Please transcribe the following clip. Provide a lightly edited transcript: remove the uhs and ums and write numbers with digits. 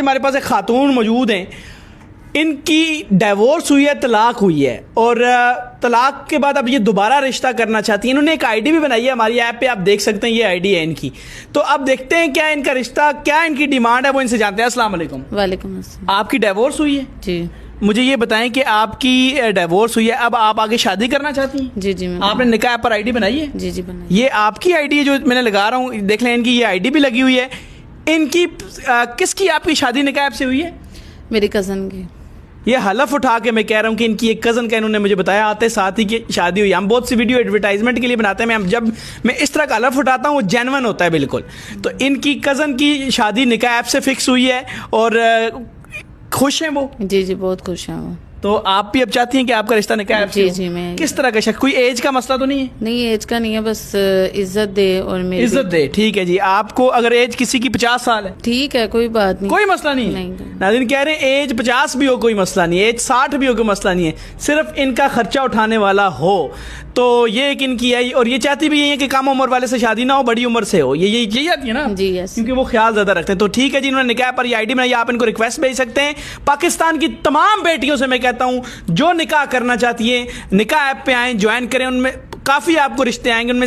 हमारे पास एक खातून मौजूद हैं, इनकी डिवोर्स हुई है, तलाक हुई है और तलाक के बाद अब ये दोबारा रिश्ता करना चाहती हैं। इन्होंने एक आईडी भी बनाई है, हमारी ऐप पे आप देख सकते हैं, ये आईडी है इनकी। तो अब देखते हैं क्या इनका रिश्ता, क्या इनकी डिमांड है, वो इनसे जानते हैं। अस्सलाम वालेकुम। वालेकुम अस्सलाम। आपकी डिवोर्स हुई है जी मुझे ये बताएं कि आपकी डिवोर्स हुई है, अब आप आगे शादी करना चाहती हैं? जी जी आपने निकाह ऐप पर आईडी बनाई है? जी जी बनाई। ये आपकी आईडी है जो मैंने लगा रहा हूँ, देख लें इनकी ये आईडी भी लगी हुई है। इनकी किसकी आपकी शादी निकाह ऐप से हुई है? मेरी कज़न की। ये हलफ उठा के मैं कह रहा हूँ कि इनकी एक कज़न का इन्होंने मुझे बताया आते साथ ही कि शादी हुई। हम बहुत सी वीडियो एडवर्टाइजमेंट के लिए बनाते हैं, जब मैं इस तरह का हलफ उठाता हूँ वो जेन्युइन होता है बिल्कुल। तो इनकी कज़न की शादी निकाह ऐप से फिक्स हुई है और खुश हैं वो? जी जी बहुत खुश हैं वो। तो आप भी अब चाहती हैं कि आपका रिश्ता निकाह ऐप से जी हो? जी मैं किस तरह का शक, कोई एज का मसला तो नहीं है? नहीं, एज का नहीं है, बस इज्जत दे और मेरी इज्जत दे, ठीक है जी। आपको अगर एज किसी की 50 साल है ठीक है, कोई बात नहीं, कोई मसला नहीं है। नहीं। नाज़रीन कह रहे हैं एज 50 भी हो कोई मसला नहीं है, एज 60 भी हो कोई मसला नहीं है, सिर्फ इनका खर्चा उठाने वाला हो। तो ये एक इनकी है और ये चाहती भी यही है कि कम उम्र वाले से शादी ना हो, बड़ी उम्र से हो। यही आती है ना जी यस। क्योंकि वो ख्याल ज्यादा रखते हैं। तो ठीक है जी, इन्होंने निकाह पर ये आईडी बनाई, आप इनको रिक्वेस्ट भेज सकते हैं। पाकिस्तान की तमाम बेटियों से मैं कहता हूं जो निकाह करना चाहती है निकाह ऐप पे आए, ज्वाइन करें, उनमें काफी आपको रिश्ते आएंगे। उनमें